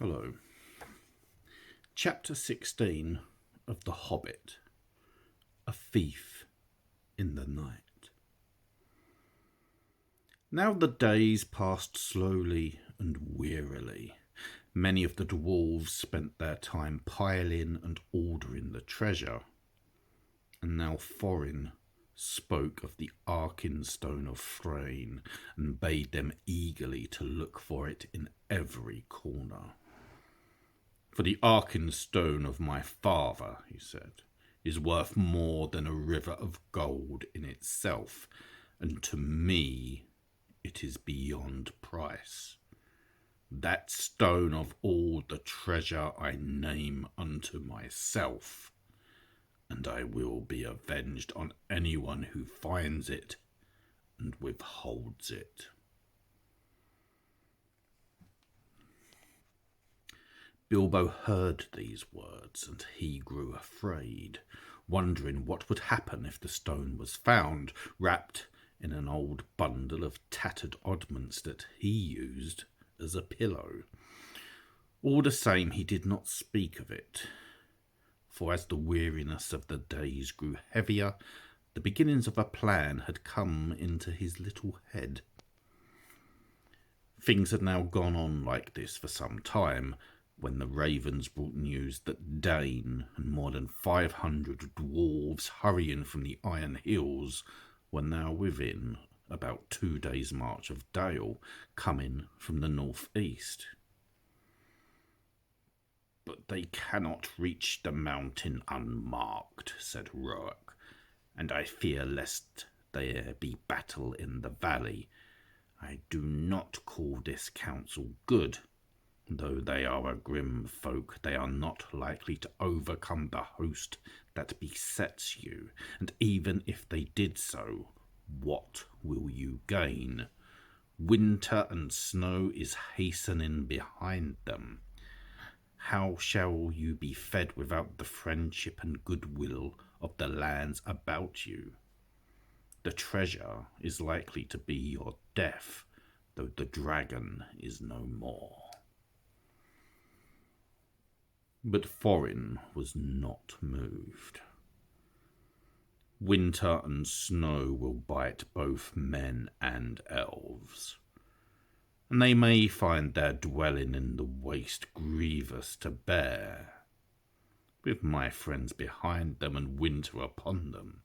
Hello. Chapter 16 of The Hobbit. A Thief in the Night. Now the days passed slowly and wearily. Many of the dwarves spent their time piling and ordering the treasure. And now Thorin spoke of the Arkenstone of Thrain and bade them eagerly to look for it in every corner. For the Arkenstone of my father, he said, is worth more than a river of gold in itself, and to me it is beyond price. That stone of all the treasure I name unto myself, and I will be avenged on anyone who finds it and withholds it. Bilbo heard these words, and he grew afraid, wondering what would happen if the stone was found, wrapped in an old bundle of tattered oddments that he used as a pillow. All the same, he did not speak of it, for as the weariness of the days grew heavier, the beginnings of a plan had come into his little head. Things had now gone on like this for some time, when the ravens brought news that Dane and more than 500 dwarves hurrying from the Iron Hills were now within about 2 days' march of Dale, coming from the northeast. But they cannot reach the mountain unmarked, said Rourke, and I fear lest there be battle in the valley. I do not call this counsel good. Though they are a grim folk, they are not likely to overcome the host that besets you, and even if they did so, what will you gain? Winter and snow is hastening behind them. How shall you be fed without the friendship and goodwill of the lands about you? The treasure is likely to be your death, though the dragon is no more. But Thorin was not moved. Winter and snow will bite both men and elves, and they may find their dwelling in the waste grievous to bear. With my friends behind them and winter upon them,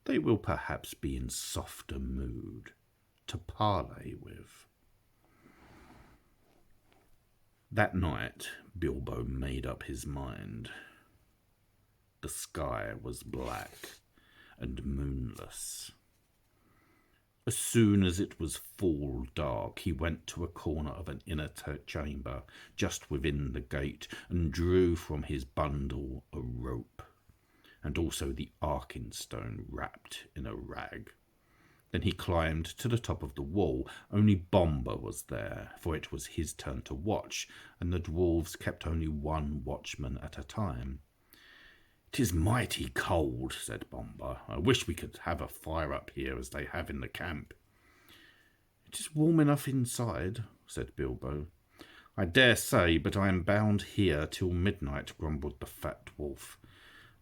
they will perhaps be in softer mood to parley with. That night, Bilbo made up his mind. The sky was black and moonless. As soon as it was full dark, he went to a corner of an inner chamber just within the gate and drew from his bundle a rope, and also the Arkenstone wrapped in a rag. Then he climbed to the top of the wall. Only Bombur was there, for it was his turn to watch, and the dwarves kept only one watchman at a time. "It is mighty cold," said Bombur. "I wish we could have a fire up here as they have in the camp." "It is warm enough inside," said Bilbo. "I dare say, but I am bound here till midnight," grumbled the fat dwarf.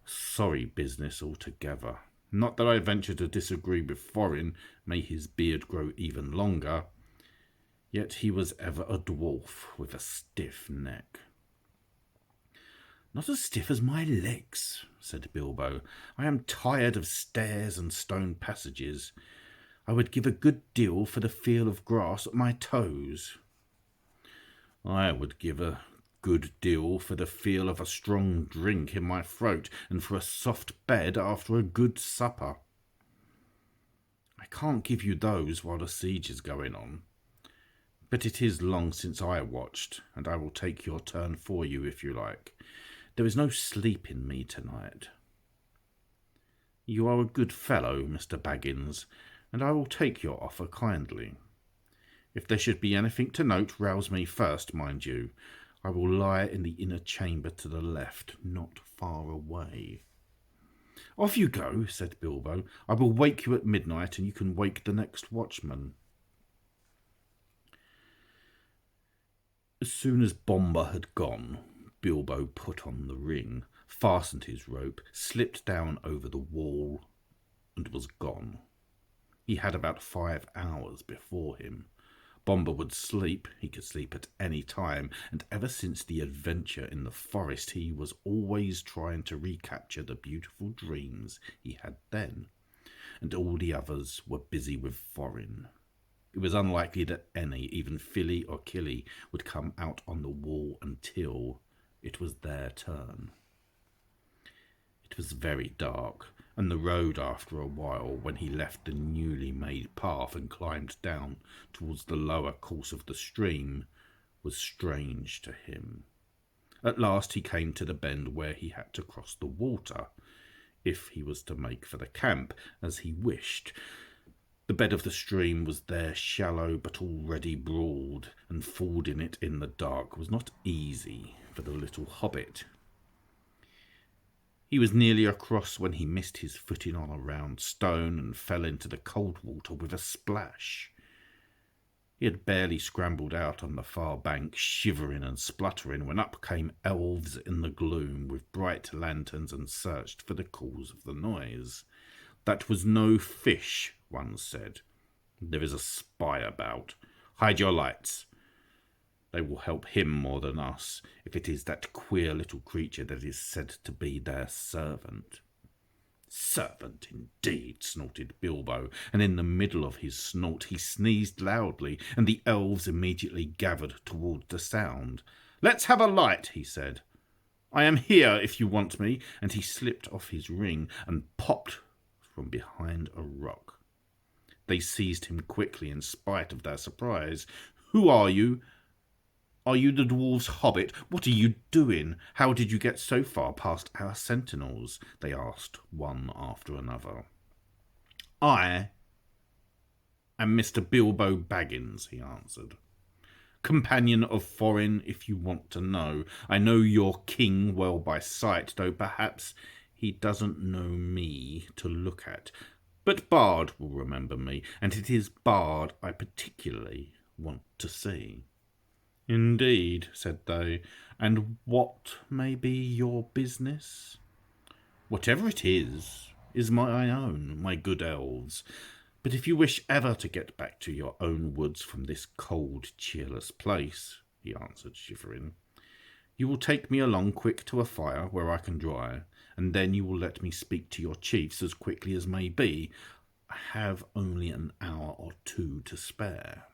"Sorry business altogether. Not that I venture to disagree with Thorin, may his beard grow even longer. Yet he was ever a dwarf with a stiff neck." "Not as stiff as my legs," said Bilbo. "I am tired of stairs and stone passages. I would give a good deal for the feel of grass at my toes." "I would give a good deal for the feel of a strong drink in my throat and for a soft bed after a good supper." "I can't give you those while the siege is going on. But it is long since I watched, and I will take your turn for you if you like. There is no sleep in me tonight." "You are a good fellow, Mr. Baggins, and I will take your offer kindly. If there should be anything to note, rouse me first, mind you. I will lie in the inner chamber to the left, not far away." "Off you go," said Bilbo. "I will wake you at midnight, and you can wake the next watchman." As soon as Bomber had gone, Bilbo put on the ring, fastened his rope, slipped down over the wall, and was gone. He had about 5 hours before him. Bomber would sleep, he could sleep at any time, and ever since the adventure in the forest he was always trying to recapture the beautiful dreams he had then, and all the others were busy with Thorin. It was unlikely that any, even Philly or Killy, would come out on the wall until it was their turn. It was very dark, and the road after a while, when he left the newly made path and climbed down towards the lower course of the stream, was strange to him. At last he came to the bend where he had to cross the water, if he was to make for the camp, as he wished. The bed of the stream was there shallow but already broad, and fording it in the dark was not easy for the little hobbit. He was nearly across when he missed his footing on a round stone and fell into the cold water with a splash. He had barely scrambled out on the far bank, shivering and spluttering, when up came elves in the gloom with bright lanterns and searched for the cause of the noise. That was no fish, one said. There is a spy about. Hide your lights. They will help him more than us, if it is that queer little creature that is said to be their servant. Servant, indeed, snorted Bilbo, and in the middle of his snort he sneezed loudly, and the elves immediately gathered toward the sound. Let's have a light, he said. I am here if you want me, and he slipped off his ring and popped from behind a rock. They seized him quickly in spite of their surprise. Who are you? Are you the dwarves' hobbit? What are you doing? How did you get so far past our sentinels? They asked one after another. I am Mr. Bilbo Baggins, he answered. Companion of Thorin, if you want to know. I know your king well by sight, though perhaps he doesn't know me to look at. But Bard will remember me, and it is Bard I particularly want to see. Indeed, said they, and what may be your business? Whatever it is my own, my good elves. But if you wish ever to get back to your own woods from this cold, cheerless place, he answered, shivering, you will take me along quick to a fire where I can dry, and then you will let me speak to your chiefs as quickly as may be. I have only an hour or two to spare.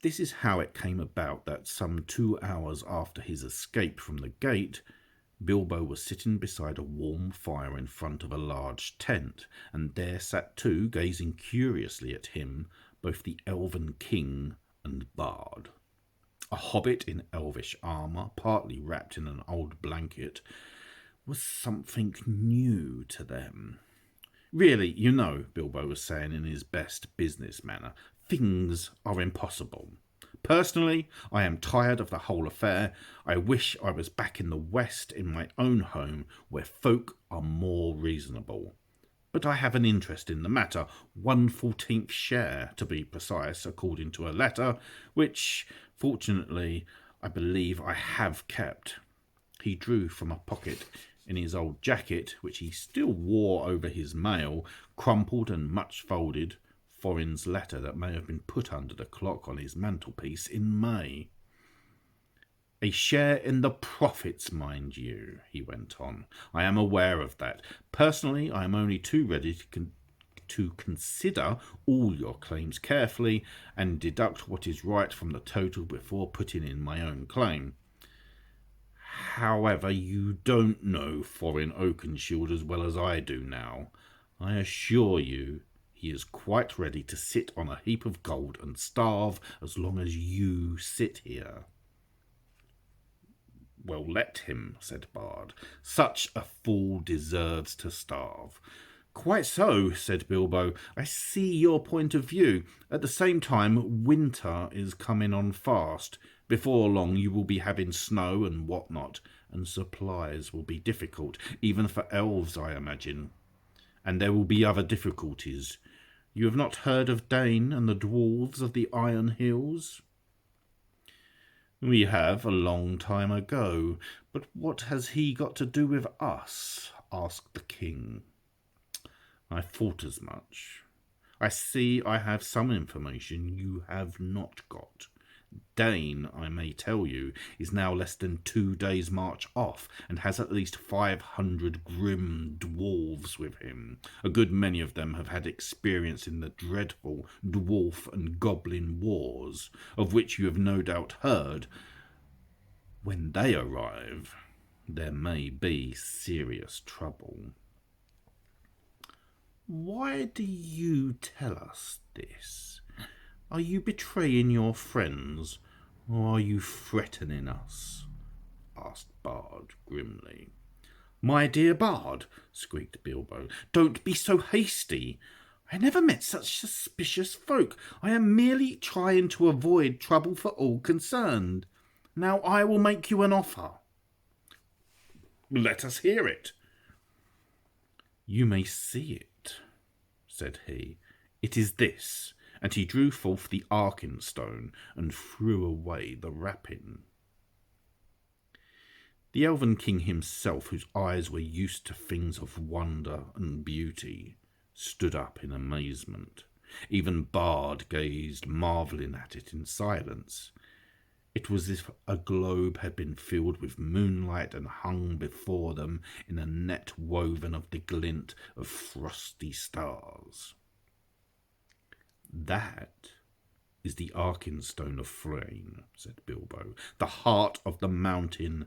This is how it came about that some 2 hours after his escape from the gate, Bilbo was sitting beside a warm fire in front of a large tent, and there sat two, gazing curiously at him, both the elven king and Bard. A hobbit in elvish armour, partly wrapped in an old blanket, was something new to them. Really, you know, Bilbo was saying in his best business manner, things are impossible. Personally, I am tired of the whole affair. I wish I was back in the West in my own home, where folk are more reasonable. But I have an interest in the matter, 1/14 share, to be precise, according to a letter, which, fortunately, I believe I have kept. He drew from a pocket in his old jacket, which he still wore over his mail, crumpled and much folded, Thorin's letter that may have been put under the clock on his mantelpiece in May. A share in the profits, mind you, he went on. I am aware of that. Personally, I am only too ready to consider all your claims carefully and deduct what is right from the total before putting in my own claim. However, you don't know Thorin Oakenshield as well as I do now. I assure you, he is quite ready to sit on a heap of gold and starve as long as you sit here. Well, let him, said Bard. Such a fool deserves to starve. Quite so, said Bilbo. I see your point of view. At the same time, winter is coming on fast. Before long you will be having snow and what not, and supplies will be difficult, even for elves, I imagine. And there will be other difficulties. You have not heard of Dane and the dwarves of the Iron Hills? We have, a long time ago, but what has he got to do with us? Asked the king. I thought as much. I see I have some information you have not got. Dane, I may tell you, is now less than 2 days' march off, and has at least 500 grim dwarves with him. A good many of them have had experience in the dreadful dwarf and goblin wars, of which you have no doubt heard. When they arrive, there may be serious trouble. Why do you tell us this? Are you betraying your friends, or are you threatening us? Asked Bard grimly. My dear Bard, squeaked Bilbo, don't be so hasty. I never met such suspicious folk. I am merely trying to avoid trouble for all concerned. Now I will make you an offer. Let us hear it. You may see it, said he. It is this. And he drew forth the Arkenstone and threw away the wrapping. The Elven King himself, whose eyes were used to things of wonder and beauty, stood up in amazement. Even Bard gazed marvelling at it in silence. It was as if a globe had been filled with moonlight and hung before them in a net woven of the glint of frosty stars. That is the Arkenstone of Thrain, said Bilbo, the heart of the mountain,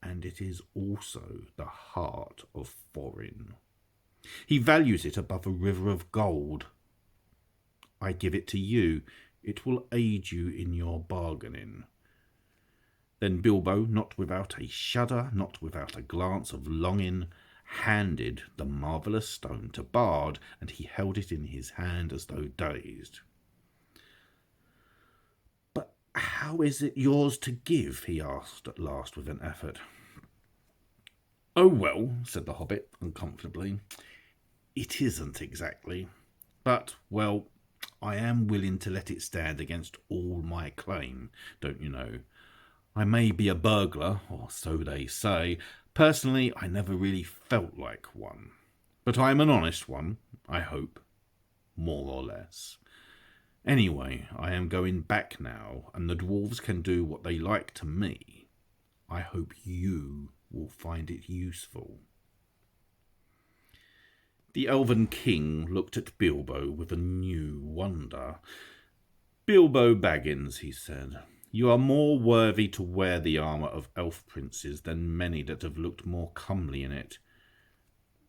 and it is also the heart of Thorin. He values it above a river of gold. I give it to you. It will aid you in your bargaining. Then Bilbo, not without a shudder, not without a glance of longing, handed the marvellous stone to Bard, and he held it in his hand as though dazed. But how is it yours to give? He asked at last with an effort. Oh, well, said the Hobbit uncomfortably, it isn't exactly. But, well, I am willing to let it stand against all my claim, don't you know. I may be a burglar, or so they say. Personally, I never really felt like one. But I am an honest one, I hope, more or less. Anyway, I am going back now, and the dwarves can do what they like to me. I hope you will find it useful. The Elven King looked at Bilbo with a new wonder. Bilbo Baggins, he said, you are more worthy to wear the armour of elf princes than many that have looked more comely in it.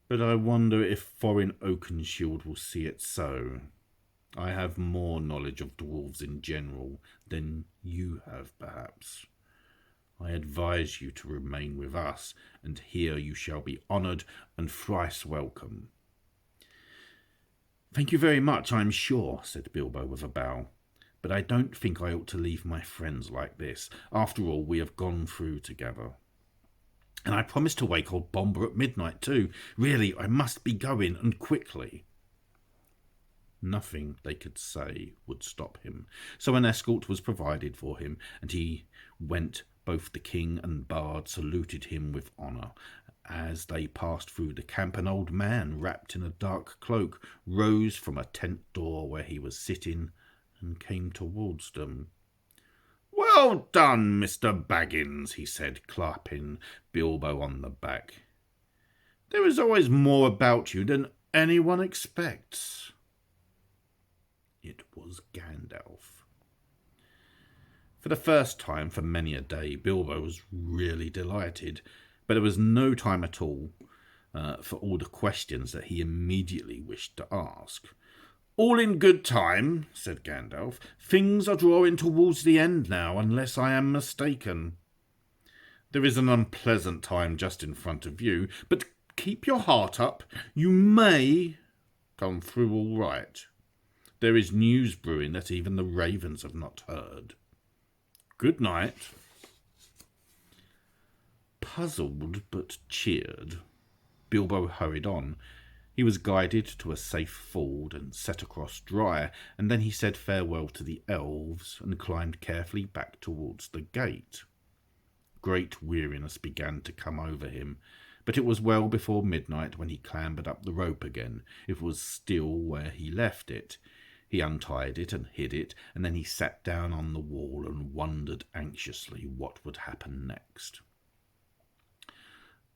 But I wonder if Thorin Oakenshield will see it so. I have more knowledge of dwarves in general than you have, perhaps. I advise you to remain with us, and here you shall be honoured and thrice welcome. Thank you very much, I am sure, said Bilbo with a bow. But I don't think I ought to leave my friends like this. After all, we have gone through together. And I promised to wake old Bomber at midnight too. Really, I must be going, and quickly. Nothing they could say would stop him. So an escort was provided for him, and he went. Both the king and Bard saluted him with honour. As they passed through the camp, an old man, wrapped in a dark cloak, rose from a tent door where he was sitting and came towards them. Well done, Mr. Baggins, he said, clapping Bilbo on the back. There is always more about you than anyone expects. It was Gandalf. For the first time for many a day, Bilbo was really delighted, but there was no time at all for all the questions that he immediately wished to ask. All in good time, said Gandalf. Things are drawing towards the end now, unless I am mistaken. There is an unpleasant time just in front of you, but keep your heart up. You may come through all right. There is news brewing that even the ravens have not heard. Good night. Puzzled but cheered, Bilbo hurried on. He was guided to a safe ford and set across dry, and then he said farewell to the elves and climbed carefully back towards the gate. Great weariness began to come over him, but it was well before midnight when he clambered up the rope again. It was still where he left it. He untied it and hid it, and then he sat down on the wall and wondered anxiously what would happen next.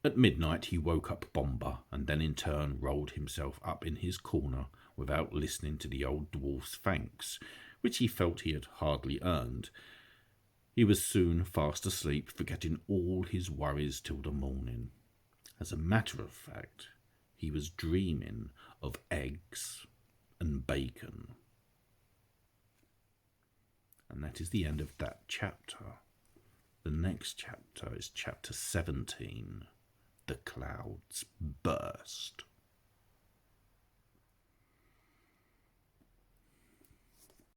At midnight he woke up Bomba, and then in turn rolled himself up in his corner without listening to the old dwarf's thanks, which he felt he had hardly earned. He was soon fast asleep, forgetting all his worries till the morning. As a matter of fact, he was dreaming of eggs and bacon. And that is the end of that chapter. The next chapter is chapter 17, The Clouds Burst.